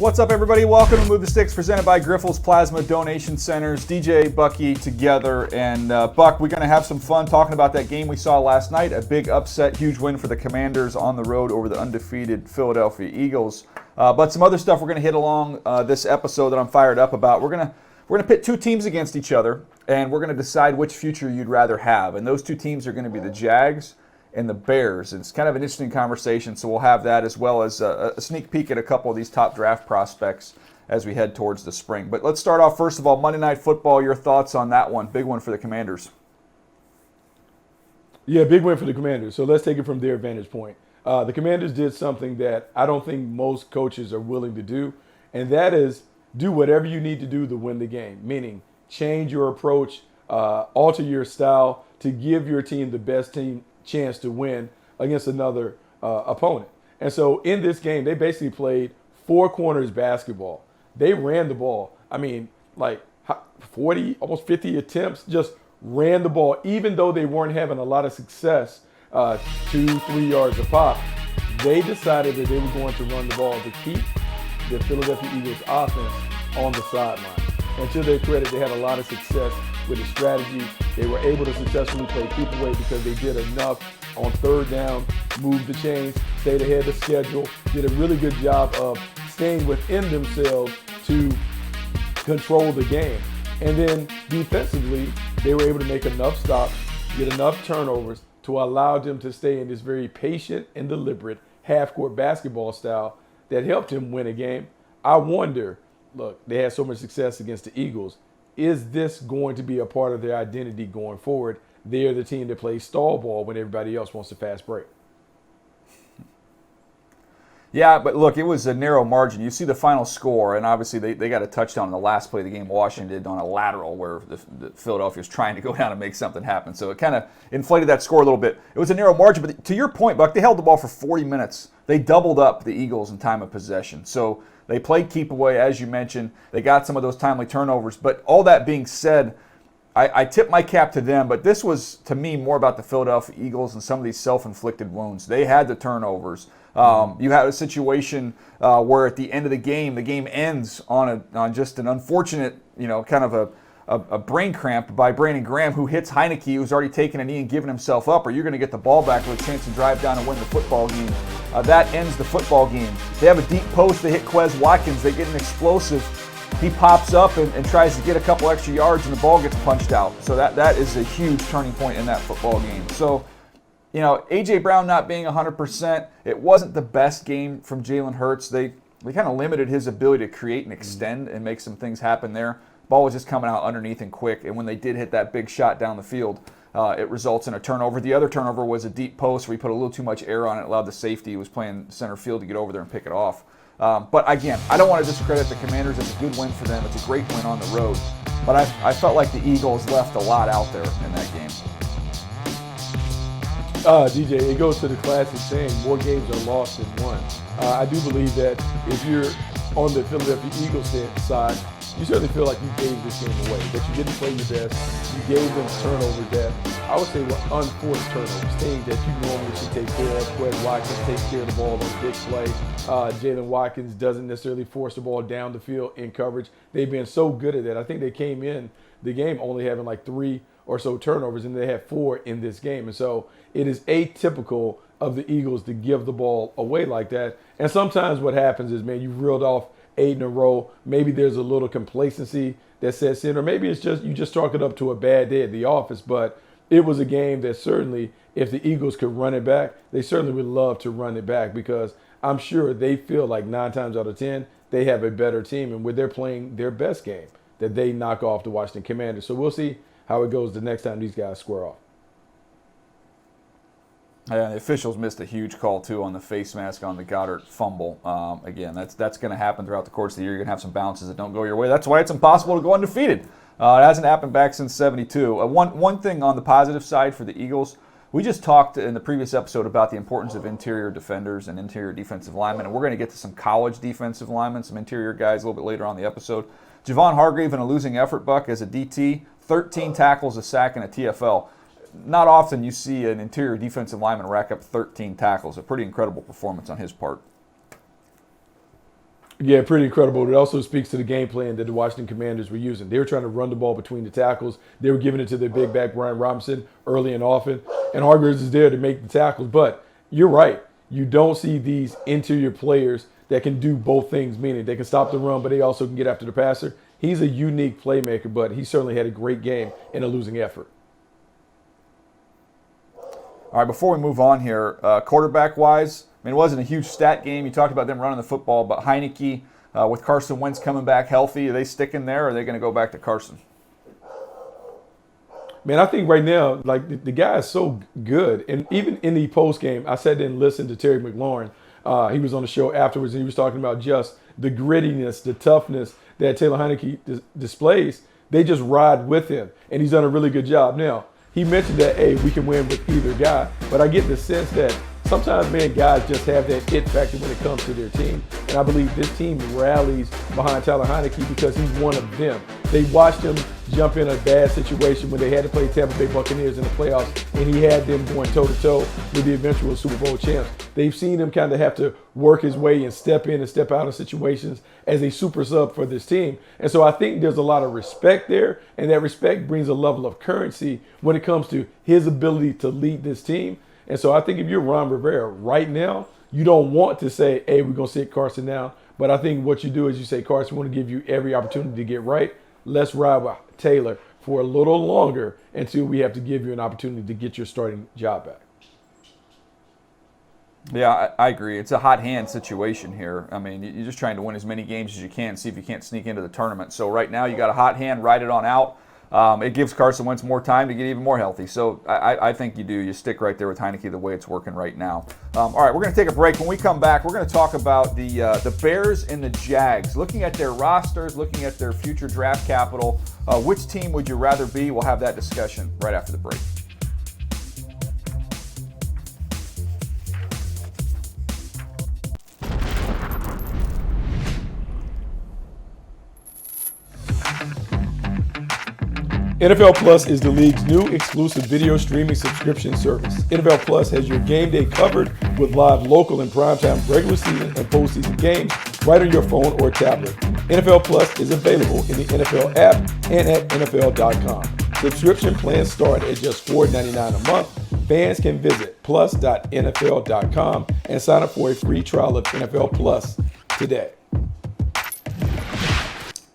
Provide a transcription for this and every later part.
What's up, everybody? Welcome to Move the Sticks, presented by Grifols Plasma Donation Centers. DJ, Bucky together, and Buck, we're going to have some fun talking about that game we saw last night. A big upset, huge win for the Commanders on the road over the undefeated Philadelphia Eagles. But some other stuff we're going to hit along this episode that I'm fired up about. We're going to pit two teams against each other, and we're going to decide which future you'd rather have. And those two teams are going to be the Jags and the Bears. It's kind of an interesting conversation, so we'll have that as well as a sneak peek at a couple of these top draft prospects as we head towards the spring. But let's start off, first of all, Monday Night Football, your thoughts on that one. Big one for the Commanders. Yeah, big win for the Commanders. So let's take it from their vantage point. The Commanders did something that I don't think most coaches are willing to do, and that is do whatever you need to do to win the game, meaning change your approach, alter your style to give your team the best team chance to win against another opponent. And so in this game, they basically played four corners basketball. They ran the ball. I mean, like 40, almost 50 attempts, just ran the ball, even though they weren't having a lot of success 2-3 yards a pop. They decided that they were going to run the ball to keep the Philadelphia Eagles offense on the sideline. And to their credit, they had a lot of success with the strategy. They were able to successfully play keep away because they did enough on third down, moved the chains, stayed ahead of schedule, did a really good job of staying within themselves to control the game. And then defensively, they were able to make enough stops, get enough turnovers to allow them to stay in this very patient and deliberate half-court basketball style that helped him win a game. I wonder, look, they had so much success against the Eagles. Is this going to be a part of their identity going forward? They're the team that plays stall ball when everybody else wants to fast break. Yeah, but look, it was a narrow margin. You see the final score, and obviously they got a touchdown in the last play of the game. Washington did on a lateral where the Philadelphia was trying to go down and make something happen. So it kind of inflated that score a little bit. It was a narrow margin, but to your point, Buck, they held the ball for 40 minutes. They doubled up the Eagles in time of possession. So they played keep away, as you mentioned. They got some of those timely turnovers. But all that being said, I tip my cap to them, but this was, to me, more about the Philadelphia Eagles and some of these self-inflicted wounds. They had the turnovers. You had a situation where at the end of the game ends on just an unfortunate, kind of a brain cramp by Brandon Graham, who hits Heineke, who's already taken a knee and given himself up, or you're going to get the ball back with a chance to drive down and win the football game. That ends the football game. They have a deep post. They hit Quez Watkins. They get an explosive. He pops up and tries to get a couple extra yards, and the ball gets punched out. So that is a huge turning point in that football game. So, A.J. Brown not being 100%, it wasn't the best game from Jalen Hurts. They kind of limited his ability to create and extend and make some things happen there. Ball was just coming out underneath and quick, and when they did hit that big shot down the field, it results in a turnover. The other turnover was a deep post where he put a little too much air on it, allowed the safety who was playing center field to get over there and pick it off. But again, I don't want to discredit the Commanders. It's a good win for them. It's a great win on the road. But I felt like the Eagles left a lot out there in that game. DJ, it goes to the classic saying, more games are lost than won. I do believe that if you're on the Philadelphia Eagles side, you certainly feel like you gave this game away, that you didn't play your best. You gave them turnovers that I would say were unforced turnovers, things that you normally should take care of. Quez Watkins takes care of the ball on a big play. Jalen Watkins doesn't necessarily force the ball down the field in coverage. They've been so good at that. I think they came in the game only having like 3 or so turnovers, and they had 4 in this game. And so it is atypical of the Eagles to give the ball away like that. And sometimes what happens is, man, you reeled off 8 in a row. Maybe there's a little complacency that sets in, or maybe it's just you just chalk it up to a bad day at the office. But it was a game that certainly, if the Eagles could run it back, they certainly would love to run it back, because I'm sure they feel like 9 times out of 10 they have a better team, and when they're playing their best game, that they knock off the Washington Commanders. So we'll see how it goes the next time these guys square off. Yeah, the officials missed a huge call, too, on the face mask on the Goddard fumble. Again, that's going to happen throughout the course of the year. You're going to have some bounces that don't go your way. That's why it's impossible to go undefeated. It hasn't happened back since '72. One thing on the positive side for the Eagles, we just talked in the previous episode about the importance of interior defenders and interior defensive linemen, and we're going to get to some college defensive linemen, some interior guys a little bit later on in the episode. Javon Hargrave in a losing effort, Buck, as a DT, 13 tackles, a sack, and a TFL. Not often you see an interior defensive lineman rack up 13 tackles. A pretty incredible performance on his part. Yeah, pretty incredible. It also speaks to the game plan that the Washington Commanders were using. They were trying to run the ball between the tackles. They were giving it to their big back, Brian Robinson, early and often. And Hargreaves is there to make the tackles. But you're right. You don't see these interior players that can do both things, meaning they can stop the run, but they also can get after the passer. He's a unique playmaker, but he certainly had a great game in a losing effort. All right, before we move on here, quarterback-wise, I mean, it wasn't a huge stat game. You talked about them running the football, but Heineke, with Carson Wentz coming back healthy, are they sticking there, or are they going to go back to Carson? Man, I think right now, like the guy is so good. And even in the post game, I sat there and listened to Terry McLaurin. He was on the show afterwards, and he was talking about just the grittiness, the toughness that Taylor Heineke displays. They just ride with him, and he's done a really good job. Now, he mentioned that, hey, we can win with either guy, but I get the sense that sometimes, man, guys just have that it factor when it comes to their team. And I believe this team rallies behind Taylor Heineke because he's one of them. They watched him jump in a bad situation when they had to play Tampa Bay Buccaneers in the playoffs, and he had them going toe-to-toe with the eventual Super Bowl champs. They've seen him kind of have to work his way and step in and step out of situations as a super sub for this team. And so I think there's a lot of respect there, and that respect brings a level of currency when it comes to his ability to lead this team. And so I think if you're Ron Rivera right now, you don't want to say, hey, we're going to sit Carson down. But I think what you do is you say, Carson, we want to give you every opportunity to get right. Let's ride with Taylor for a little longer until we have to give you an opportunity to get your starting job back. Yeah, I agree. It's a hot hand situation here. I mean, you're just trying to win as many games as you can, see if you can't sneak into the tournament. So right now you got a hot hand, ride it on out. It gives Carson Wentz more time to get even more healthy. So I think you do. You stick right there with Heineke the way it's working right now. All right, we're going to take a break. When we come back, we're going to talk about the Bears and the Jags. Looking at their rosters, looking at their future draft capital, which team would you rather be? We'll have that discussion right after the break. NFL Plus is the league's new exclusive video streaming subscription service. NFL Plus has your game day covered with live local and primetime regular season and postseason games right on your phone or tablet. NFL Plus is available in the NFL app and at NFL.com. Subscription plans start at just $4.99 a month. Fans can visit plus.nfl.com and sign up for a free trial of NFL Plus today.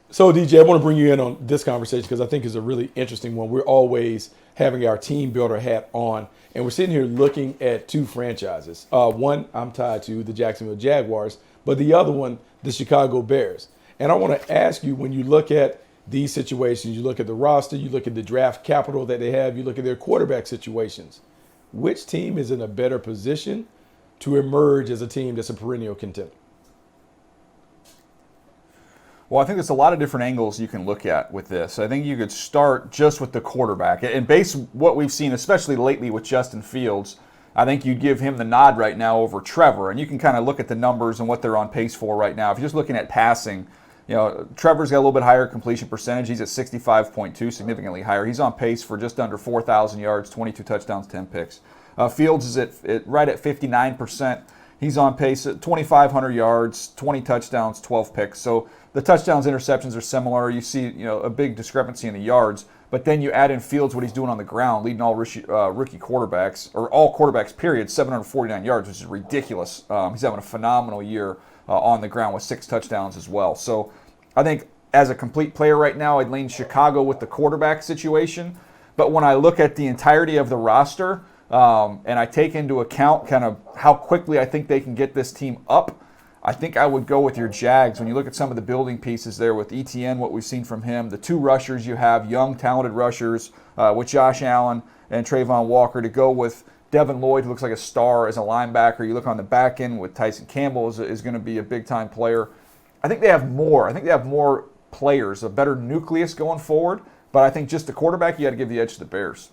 So, DJ, I want to bring you in on this conversation because I think it's a really interesting one. We're always having our team builder hat on, and we're sitting here looking at two franchises. One I'm tied to, the Jacksonville Jaguars, but the other one, the Chicago Bears. And I want to ask you, when you look at these situations, you look at the roster, you look at the draft capital that they have, you look at their quarterback situations, which team is in a better position to emerge as a team that's a perennial contender? Well, I think there's a lot of different angles you can look at with this. I think you could start just with the quarterback. And base what we've seen, especially lately with Justin Fields, I think you'd give him the nod right now over Trevor. And you can kind of look at the numbers and what they're on pace for right now. If you're just looking at passing, you know, Trevor's got a little bit higher completion percentage. He's at 65.2, significantly higher. He's on pace for just under 4,000 yards, 22 touchdowns, 10 picks. Fields is right at 59%. He's on pace at 2,500 yards, 20 touchdowns, 12 picks. So the touchdowns, interceptions are similar. You see, a big discrepancy in the yards. But then you add in Fields, what he's doing on the ground, leading all rookie quarterbacks, or all quarterbacks, period, 749 yards, which is ridiculous. He's having a phenomenal year on the ground with 6 touchdowns as well. So I think as a complete player right now, I'd lean Chicago with the quarterback situation. But when I look at the entirety of the roster, and I take into account kind of how quickly I think they can get this team up, I think I would go with your Jags. When you look at some of the building pieces there with ETN, what we've seen from him, the 2 rushers you have, young, talented rushers with Josh Allen and Trayvon Walker, to go with Devin Lloyd, who looks like a star as a linebacker. You look on the back end with Tyson Campbell is going to be a big-time player. I think they have more. I think they have more players, a better nucleus going forward. But I think just the quarterback, you got to give the edge to the Bears.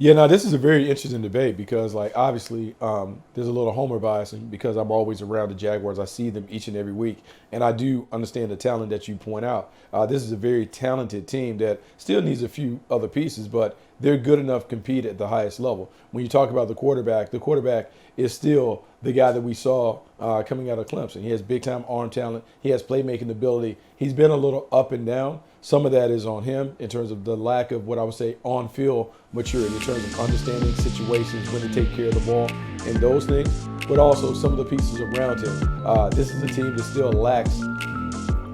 Yeah, no, this is a very interesting debate because, like, obviously, there's a little homer bias, and because I'm always around the Jaguars, I see them each and every week, and I do understand the talent that you point out. This is a very talented team that still needs a few other pieces, but they're good enough to compete at the highest level. When you talk about the quarterback is still the guy that we saw coming out of Clemson. He has big time arm talent. He has playmaking ability. He's been a little up and down. Some of that is on him in terms of the lack of what I would say on field maturity, in terms of understanding situations, when to take care of the ball, and those things, but also some of the pieces around him. This is a team that still lacks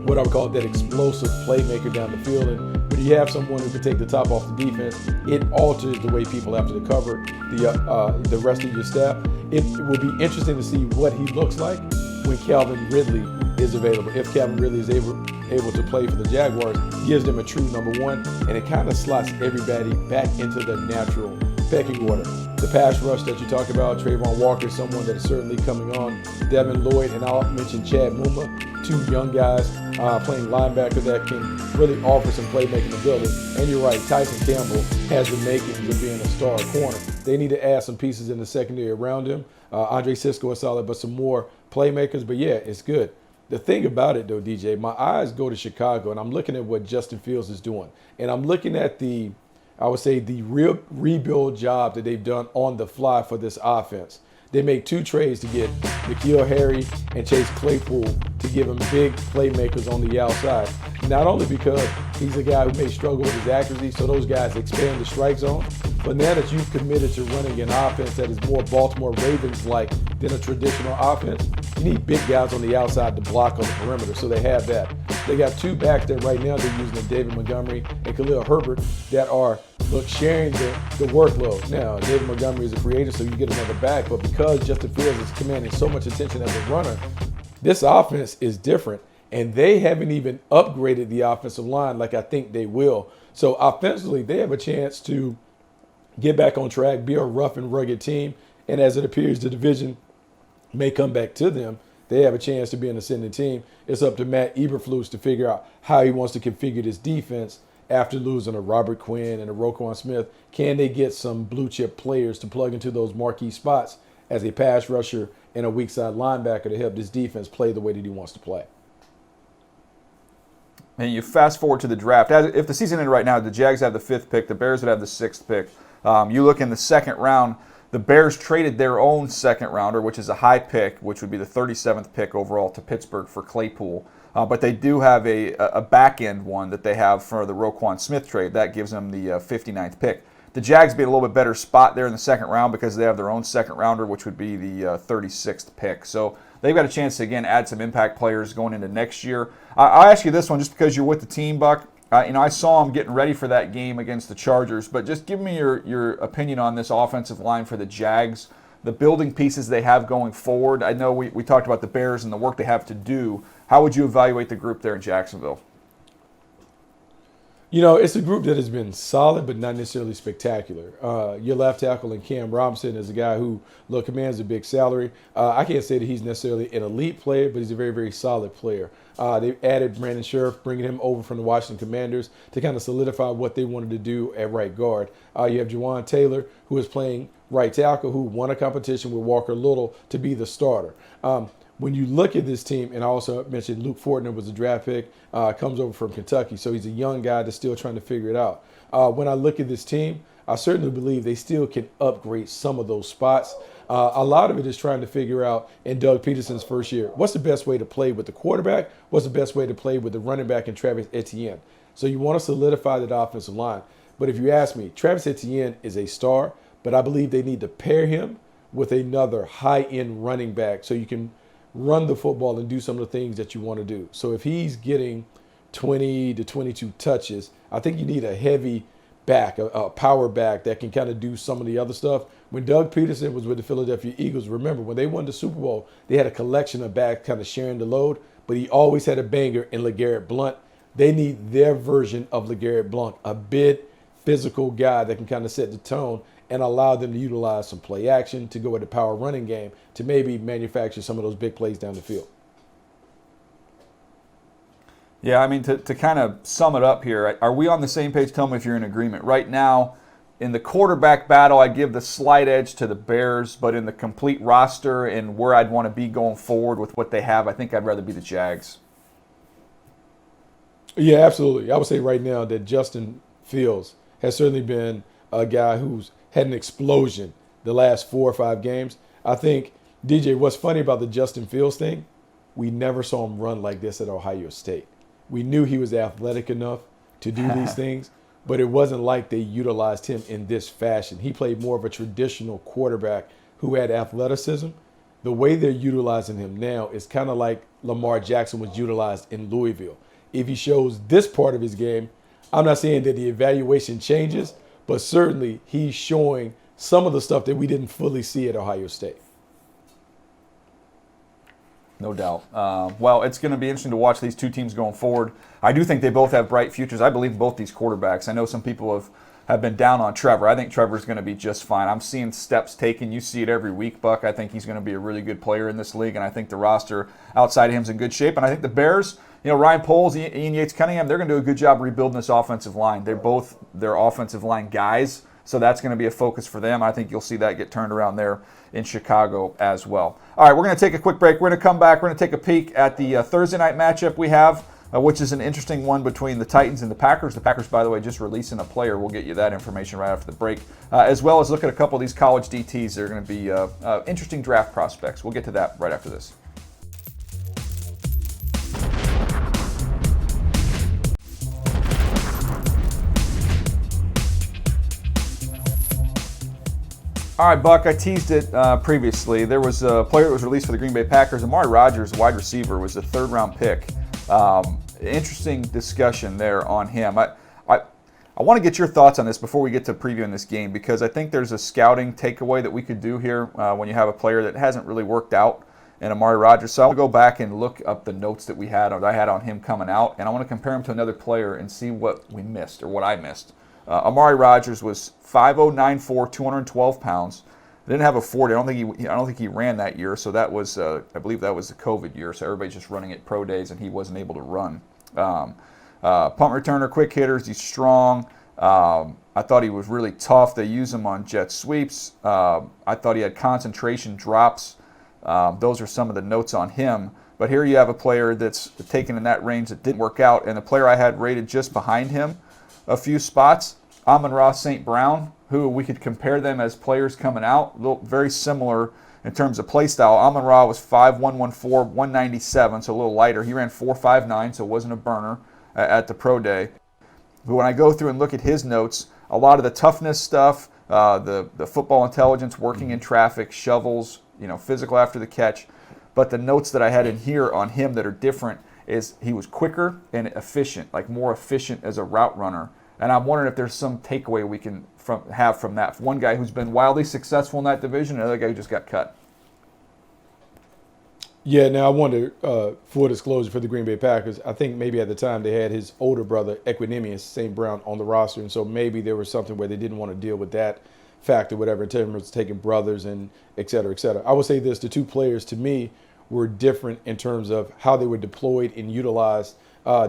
what I would call that explosive playmaker down the field. And when you have someone who can take the top off the defense, it alters the way people have to cover the rest of your staff. It will be interesting to see what he looks like when Calvin Ridley is available. If Calvin Ridley is able to play for the Jaguars, gives them a true number one, and it kind of slots everybody back into their natural pecking order. The pass rush that you talk about, Trayvon Walker, someone that is certainly coming on, Devin Lloyd, and I'll mention Chad Muma, two young guys playing linebacker that can really offer some playmaking ability. And you're right, Tyson Campbell has the makings of being a star corner. They need to add some pieces in the secondary around him. Andre Cisco is solid, but some more playmakers. But yeah, it's good. The thing about it, though, DJ, my eyes go to Chicago, and I'm looking at what Justin Fields is doing. And I'm looking at the real rebuild job that they've done on the fly for this offense. They make two trades to get N'Keal Harry and Chase Claypool to give him big playmakers on the outside. Not only because he's a guy who may struggle with his accuracy, so those guys expand the strike zone, but now that you've committed to running an offense that is more Baltimore Ravens-like than a traditional offense, you need big guys on the outside to block on the perimeter, so they have that. They got two backs that right now they're using, David Montgomery and Khalil Herbert, that are sharing the workload. Now, David Montgomery is a free agent, so you get another back, but because Justin Fields is commanding so much attention as a runner, this offense is different, and they haven't even upgraded the offensive line like I think they will. So offensively, they have a chance to get back on track, be a rough and rugged team, and as it appears the division may come back to them, they have a chance to be an ascending team. It's up to Matt Eberflus to figure out how he wants to configure this defense after losing a Robert Quinn and a Roquan Smith. Can they get some blue chip players to plug into those marquee spots as a pass rusher and a weak side linebacker to help this defense play the way that he wants to play? And you fast forward to the draft. If the season ended right now, the Jags have the 5th pick, the Bears would have the 6th pick. You look in the 2nd round, the Bears traded their own 2nd rounder, which is a high pick, which would be the 37th pick overall, to Pittsburgh for Claypool. But they do have a back-end one that they have for the Roquan Smith trade. That gives them the 59th pick. The Jags be in a little bit better spot there in the 2nd round because they have their own 2nd rounder, which would be the 36th pick. So they've got a chance to, again, add some impact players going into next year. I'll ask you this one just because you're with the team, Buck. I saw them getting ready for that game against the Chargers, but just give me your opinion on this offensive line for the Jags, the building pieces they have going forward. I know we talked about the Bears and the work they have to do. How would you evaluate the group there in Jacksonville? You know, it's a group that has been solid, but not necessarily spectacular. Your left tackle in Cam Robinson is a guy who, commands a big salary. I can't say that he's necessarily an elite player, but he's a very, very solid player. They added Brandon Scherff, bringing him over from the Washington Commanders to kind of solidify what they wanted to do at right guard. You have Juwan Taylor, who is playing right tackle, who won a competition with Walker Little to be the starter. When you look at this team, and I also mentioned Luke Fortner was a draft pick, comes over from Kentucky, so he's a young guy that's still trying to figure it out. When I look at this team, I certainly believe they still can upgrade some of those spots. A lot of it is trying to figure out in Doug Peterson's first year, what's the best way to play with the quarterback? What's the best way to play with the running back and Travis Etienne? So you want to solidify that offensive line. But if you ask me, Travis Etienne is a star, but I believe they need to pair him with another high-end running back so you can run the football and do some of the things that you want to do. So if he's getting 20 to 22 touches, I think you need a heavy back, a power back that can kind of do some of the other stuff. When Doug Peterson was with the Philadelphia Eagles, remember, when they won the Super Bowl, they had a collection of backs kind of sharing the load, but he always had a banger in LeGarrette Blount. They need their version of LeGarrette Blount, a big physical guy that can kind of set the tone and allow them to utilize some play action to go with the power running game to maybe manufacture some of those big plays down the field. Yeah, I mean, to kind of sum it up here, are we on the same page? Tell me if you're in agreement. Right now, in the quarterback battle, I give the slight edge to the Bears, but in the complete roster and where I'd want to be going forward with what they have, I think I'd rather be the Jags. Yeah, absolutely. I would say right now that Justin Fields has certainly been a guy who's had an explosion the last 4 or 5 games. I think, DJ, what's funny about the Justin Fields thing, we never saw him run like this at Ohio State. We knew he was athletic enough to do these things, but it wasn't like they utilized him in this fashion. He played more of a traditional quarterback who had athleticism. The way they're utilizing him now is kind of like Lamar Jackson was utilized in Louisville. If he shows this part of his game, I'm not saying that the evaluation changes, but certainly he's showing some of the stuff that we didn't fully see at Ohio State. No doubt. Well, it's going to be interesting to watch these two teams going forward. I do think they both have bright futures. I believe both these quarterbacks. I know some people have been down on Trevor. I think Trevor's going to be just fine. I'm seeing steps taken. You see it every week, Buck. I think he's going to be a really good player in this league, and I think the roster outside of him is in good shape. And I think the Bears, Ryan Poles, Ian Yates-Cunningham, they're going to do a good job rebuilding this offensive line. They're both their offensive line guys, so that's going to be a focus for them. I think you'll see that get turned around there in Chicago as well. All right, we're going to take a quick break. We're going to come back. We're going to take a peek at the Thursday night matchup we have, which is an interesting one between the Titans and the Packers. The Packers, by the way, just releasing a player. We'll get you that information right after the break, as well as look at a couple of these college DTs. They're going to be interesting draft prospects. We'll get to that right after this. All right, Buck, I teased it previously. There was a player that was released for the Green Bay Packers. Amari Rodgers, wide receiver, was a third-round pick. Interesting discussion there on him. I want to get your thoughts on this before we get to previewing this game, because I think there's a scouting takeaway that we could do here when you have a player that hasn't really worked out in Amari Rodgers. So I'll go back and look up the notes that I had on him coming out, and I want to compare him to another player and see what we missed or what I missed. Amari Rodgers was 5'0", 9'4", 212 pounds. Didn't have a 40. I don't think he ran that year. So that was, I believe that was the COVID year. So everybody's just running at pro days, and he wasn't able to run. Punt returner, quick hitters. He's strong. I thought he was really tough. They use him on jet sweeps. I thought he had concentration drops. Those are some of the notes on him. But here you have a player that's taken in that range that didn't work out, and the player I had rated just behind him a few spots, Amon-Ra St. Brown, who we could compare them as players coming out, very similar in terms of play style. Amon-Ra was 5'1", 114, 197, so a little lighter. He ran 4.59, so it wasn't a burner at the pro day. But when I go through and look at his notes, a lot of the toughness stuff, the football intelligence, working in traffic, shovels, physical after the catch. But the notes that I had in here on him that are different is he was quicker and efficient, like more efficient as a route runner. And I'm wondering if there's some takeaway we can have from that. One guy who's been wildly successful in that division, another guy who just got cut. Yeah, now I wonder, full disclosure for the Green Bay Packers, I think maybe at the time they had his older brother, Equinemius St. Brown, on the roster. And so maybe there was something where they didn't want to deal with that factor, whatever, in terms of taking brothers and et cetera, et cetera. I would say this, the two players to me were different in terms of how they were deployed and utilized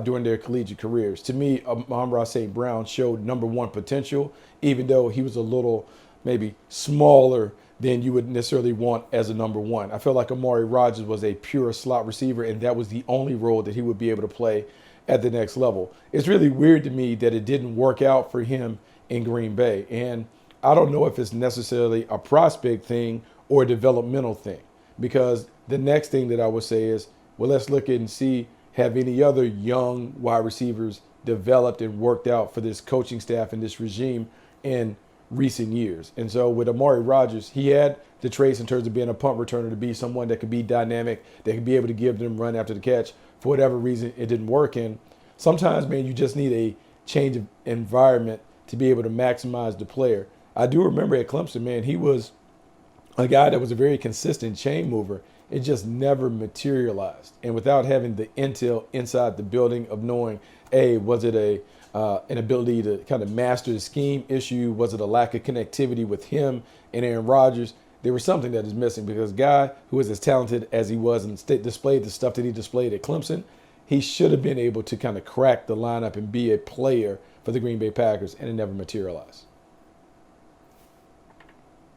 during their collegiate careers. To me, Amon-Ra St. Brown showed number one potential, even though he was a little maybe smaller than you would necessarily want as a number one. I felt like Amari Rodgers was a pure slot receiver, and that was the only role that he would be able to play at the next level. It's really weird to me that it didn't work out for him in Green Bay. And I don't know if it's necessarily a prospect thing or a developmental thing, because the next thing that I would say is, well, let's look at and see, have any other young wide receivers developed and worked out for this coaching staff and this regime in recent years. And so with Amari Rodgers, he had the traits in terms of being a punt returner, to be someone that could be dynamic, that could be able to give them run after the catch. For whatever reason, it didn't work. And sometimes, man, you just need a change of environment to be able to maximize the player. I do remember at Clemson, man, he was a guy that was a very consistent chain mover. It just never materialized. And without having the intel inside the building of knowing, was it an ability to kind of master the scheme issue? Was it a lack of connectivity with him and Aaron Rodgers? There was something that is missing, because a guy who is as talented as he was and displayed the stuff that he displayed at Clemson, he should have been able to kind of crack the lineup and be a player for the Green Bay Packers, and it never materialized.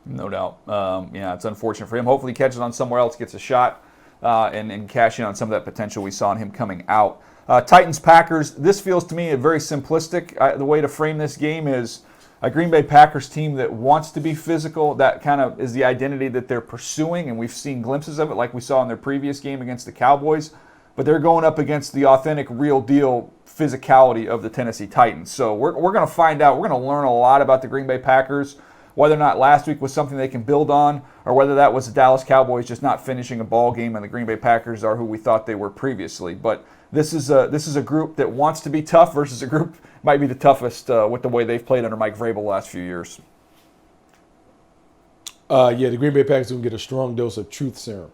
No doubt. Yeah, it's unfortunate for him. Hopefully he catches on somewhere else, gets a shot, and cash in on some of that potential we saw in him coming out. Titans-Packers, this feels to me a very simplistic. The way to frame this game is a Green Bay Packers team that wants to be physical. That kind of is the identity that they're pursuing, and we've seen glimpses of it like we saw in their previous game against the Cowboys. But they're going up against the authentic, real deal physicality of the Tennessee Titans. So we're going to find out. We're going to learn a lot about the Green Bay Packers, whether or not last week was something they can build on, or whether that was the Dallas Cowboys just not finishing a ball game and the Green Bay Packers are who we thought they were previously. But this is a group that wants to be tough versus a group might be the toughest with the way they've played under Mike Vrabel the last few years. Yeah, the Green Bay Packers are going to get a strong dose of truth serum.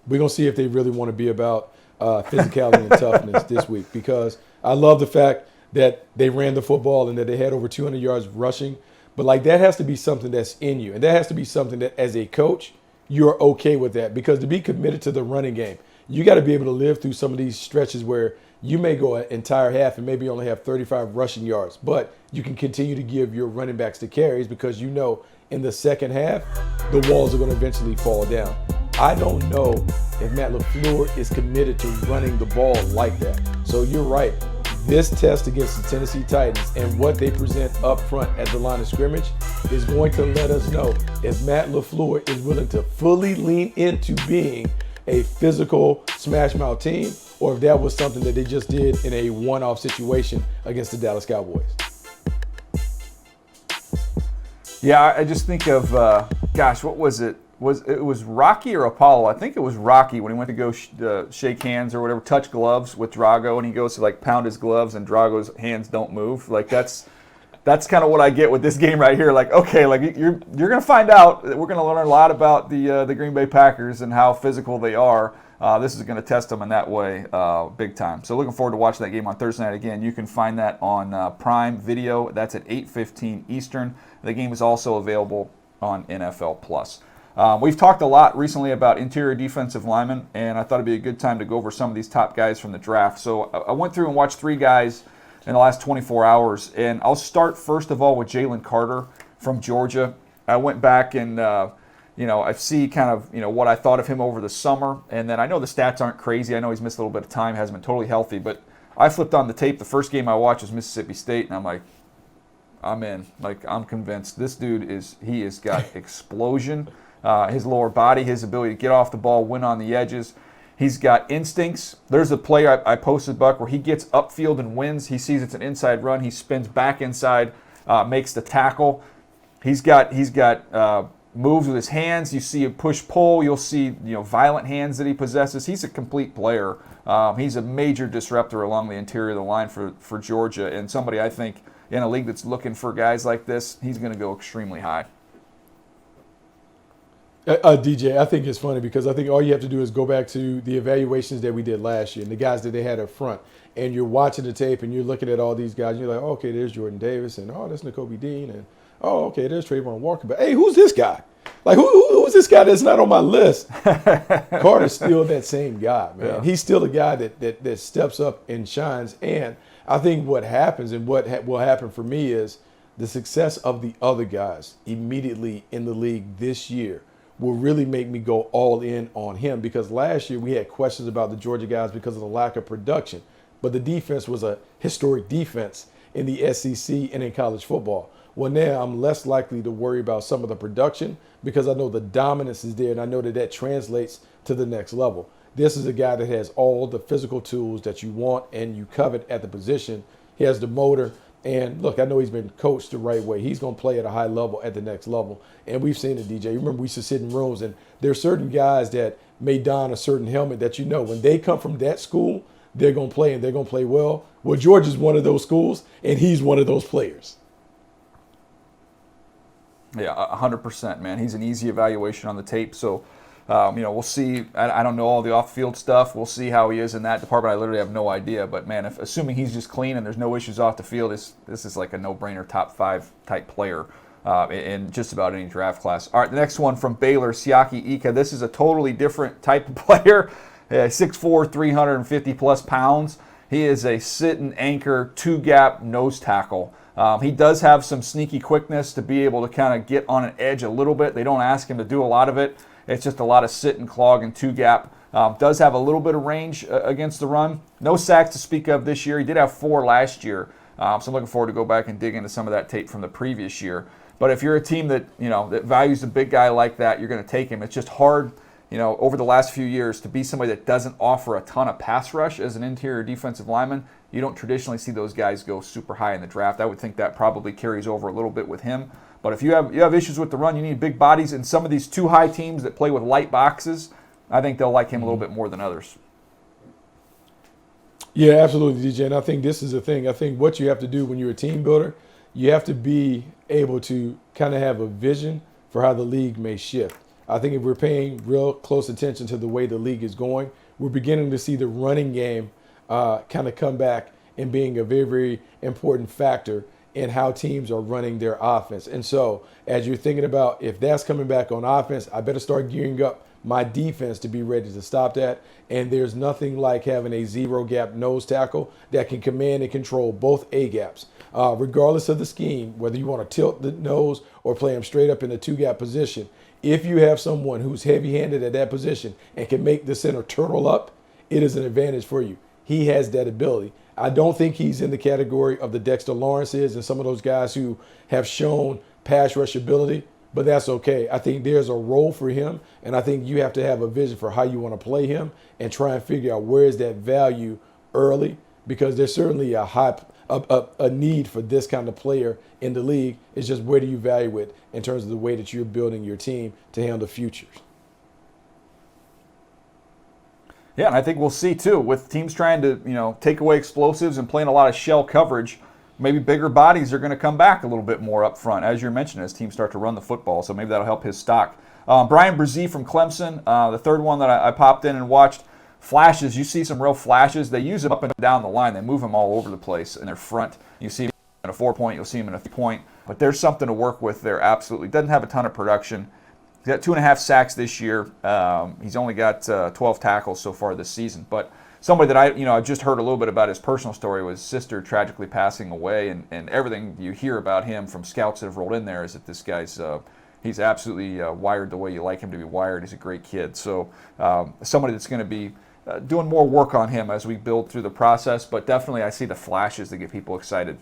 We're going to see if they really want to be about physicality and toughness this week, because I love the fact that they ran the football and that they had over 200 yards rushing. But like, that has to be something that's in you. And that has to be something that as a coach, you're okay with that, because to be committed to the running game, you got to be able to live through some of these stretches where you may go an entire half and maybe only have 35 rushing yards, but you can continue to give your running backs the carries because you know in the second half, the walls are going to eventually fall down. I don't know if Matt LaFleur is committed to running the ball like that. So you're right. This test against the Tennessee Titans and what they present up front at the line of scrimmage is going to let us know if Matt LaFleur is willing to fully lean into being a physical smash mouth team, or if that was something that they just did in a one-off situation against the Dallas Cowboys. Yeah, I just think of, what was it? It was Rocky or Apollo? I think it was Rocky when he went to go shake hands or whatever, touch gloves with Drago, and he goes to like pound his gloves, and Drago's hands don't move. Like that's kind of what I get with this game right here. Like, okay, like you're gonna find out. We're gonna learn a lot about the Green Bay Packers and how physical they are. This is gonna test them in that way, big time. So looking forward to watching that game on Thursday night. Again, you can find that on Prime Video. That's at 8:15 Eastern. The game is also available on NFL Plus. We've talked a lot recently about interior defensive linemen, and I thought it'd be a good time to go over some of these top guys from the draft. So I went through and watched 3 guys in the last 24 hours, and I'll start first of all with Jalen Carter from Georgia. I went back and I see kind of what I thought of him over the summer, and then I know the stats aren't crazy. I know he's missed a little bit of time, hasn't been totally healthy, but I flipped on the tape. The first game I watched was Mississippi State, and I'm like, I'm in. Like, I'm convinced this dude has got explosion. His lower body, his ability to get off the ball, win on the edges. He's got instincts. There's a play I posted, Buck, where he gets upfield and wins. He sees it's an inside run. He spins back inside, makes the tackle. He's got moves with his hands. You see a push-pull. You'll see violent hands that he possesses. He's a complete player. He's a major disruptor along the interior of the line for Georgia, and somebody I think in a league that's looking for guys like this, he's going to go extremely high. DJ, I think it's funny because I think all you have to do is go back to the evaluations that we did last year and the guys that they had up front. And you're watching the tape and you're looking at all these guys. And you're like, oh, okay, there's Jordan Davis, and that's Nakobe Dean, and okay, there's Trayvon Walker. But hey, who's this guy? Like, who's this guy that's not on my list? Carter's still that same guy, man. Yeah. He's still a guy that steps up and shines. And I think what happens and what will happen for me is the success of the other guys immediately in the league this year will really make me go all in on him, because last year we had questions about the Georgia guys because of the lack of production. But the defense was a historic defense in the SEC and in college football. Well, now I'm less likely to worry about some of the production because I know the dominance is there, and I know that translates to the next level. This is a guy that has all the physical tools that you want and you covet at the position. He has the motor. And look, I know he's been coached the right way. He's going to play at a high level at the next level. And we've seen it, DJ. You remember we used to sit in rooms, and there are certain guys that may don a certain helmet that when they come from that school, they're going to play, and they're going to play well. Well, George is one of those schools, and he's one of those players. Yeah, 100%, man. He's an easy evaluation on the tape. So, we'll see. I don't know all the off-field stuff. We'll see how he is in that department. I literally have no idea. But, man, assuming he's just clean and there's no issues off the field, this is like a no-brainer top 5 type player in just about any draft class. All right, the next one from Baylor, Siaki Ika. This is a totally different type of player, 6'4", 350-plus pounds. He is a sit and anchor, two-gap nose tackle. He does have some sneaky quickness to be able to kind of get on an edge a little bit. They don't ask him to do a lot of it. It's just a lot of sit and clog and two-gap. Does have a little bit of range against the run. No sacks to speak of this year. He did have 4 last year. So I'm looking forward to go back and dig into some of that tape from the previous year. But if you're a team that, that values a big guy like that, you're going to take him. It's just hard, over the last few years to be somebody that doesn't offer a ton of pass rush as an interior defensive lineman. You don't traditionally see those guys go super high in the draft. I would think that probably carries over a little bit with him. But if you have issues with the run, you need big bodies. And some of these too high teams that play with light boxes, I think they'll like him a little bit more than others. Yeah, absolutely, DJ. And I think this is the thing. I think what you have to do when you're a team builder, you have to be able to kind of have a vision for how the league may shift. I think if we're paying real close attention to the way the league is going, we're beginning to see the running game kind of come back and being a very, very important factor in how teams are running their offense. And so as you're thinking about if that's coming back on offense, I better start gearing up my defense to be ready to stop that. And there's nothing like having a zero gap nose tackle that can command and control both A gaps. Regardless of the scheme, whether you want to tilt the nose or play him straight up in the two gap position, if you have someone who's heavy handed at that position and can make the center turtle up, it is an advantage for you. He has that ability. I don't think he's in the category of the Dexter Lawrences and some of those guys who have shown pass rush ability, but that's okay. I think there's a role for him, and I think you have to have a vision for how you want to play him and try and figure out where is that value early, because there's certainly a need for this kind of player in the league. It's just where do you value it in terms of the way that you're building your team to handle futures. Yeah, and I think we'll see too, with teams trying to, take away explosives and playing a lot of shell coverage, maybe bigger bodies are going to come back a little bit more up front, as you're mentioning, as teams start to run the football. So maybe that'll help his stock. Brian Brzee from Clemson, the third one that I popped in and watched. Flashes, you see some real flashes. They use him up and down the line. They move him all over the place in their front. You see him in a 4-point, you'll see him in a 3-point. But there's something to work with there, absolutely. Doesn't have a ton of production. He's got 2.5 sacks this year. He's only got 12 tackles so far this season. But somebody that I just heard a little bit about his personal story was his sister tragically passing away, and everything you hear about him from scouts that have rolled in there is that this guy's he's absolutely wired the way you like him to be wired. He's a great kid. So somebody that's going to be doing more work on him as we build through the process, but definitely I see the flashes that get people excited.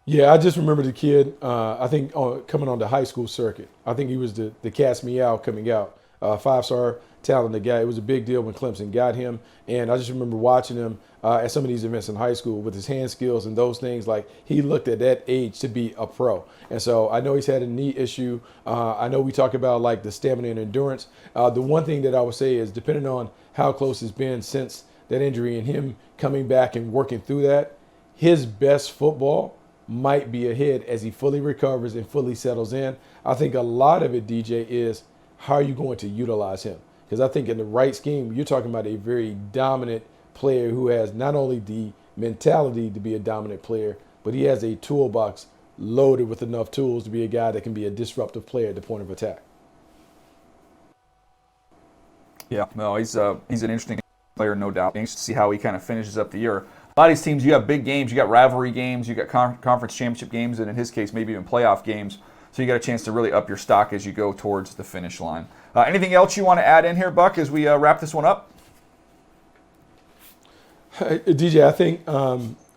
Yeah, I just remember the kid, I think coming on the high school circuit. I think he was the Cat's Meow coming out. 5-star talented guy. It was a big deal when Clemson got him. And I just remember watching him at some of these events in high school with his hand skills and those things. Like, he looked at that age to be a pro. And so I know he's had a knee issue. I know we talk about like the stamina and endurance. The one thing that I would say is, depending on how close it's been since that injury and him coming back and working through that, his best football might be ahead as he fully recovers and fully settles in. I think a lot of it, DJ, is how are you going to utilize him? Because I think in the right scheme, you're talking about a very dominant player who has not only the mentality to be a dominant player, but he has a toolbox loaded with enough tools to be a guy that can be a disruptive player at the point of attack. Yeah, no, he's an interesting player, no doubt. Anxious to see how he kind of finishes up the year. A lot of these teams, you have big games, you got rivalry games, you got conference championship games, and in his case, maybe even playoff games. So you got a chance to really up your stock as you go towards the finish line. Anything else you want to add in here, Buck, as we wrap this one up? DJ, I think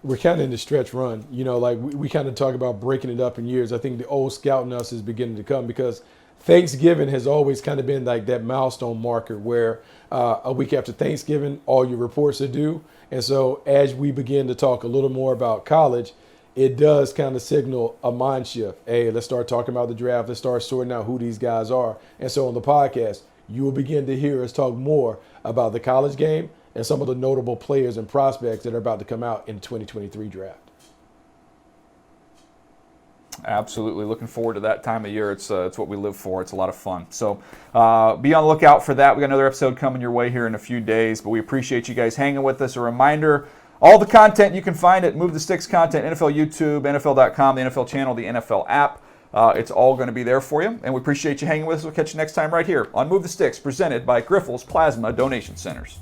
we're kind of in the stretch run. Like we kind of talk about breaking it up in years. I think the old scout in us is beginning to come, because Thanksgiving has always kind of been like that milestone marker where a week after Thanksgiving, all your reports are due. And so as we begin to talk a little more about college, it does kind of signal a mind shift. Hey, let's start talking about the draft. Let's start sorting out who these guys are. And so on the podcast, you will begin to hear us talk more about the college game and some of the notable players and prospects that are about to come out in the 2023 draft. Absolutely. Looking forward to that time of year. It's what we live for. It's a lot of fun. So be on the lookout for that. We got another episode coming your way here in a few days, but we appreciate you guys hanging with us. A reminder, all the content you can find at Move the Sticks content, NFL YouTube, NFL.com, the NFL channel, the NFL app. It's all going to be there for you, and we appreciate you hanging with us. We'll catch you next time right here on Move the Sticks, presented by Grifols Plasma Donation Centers.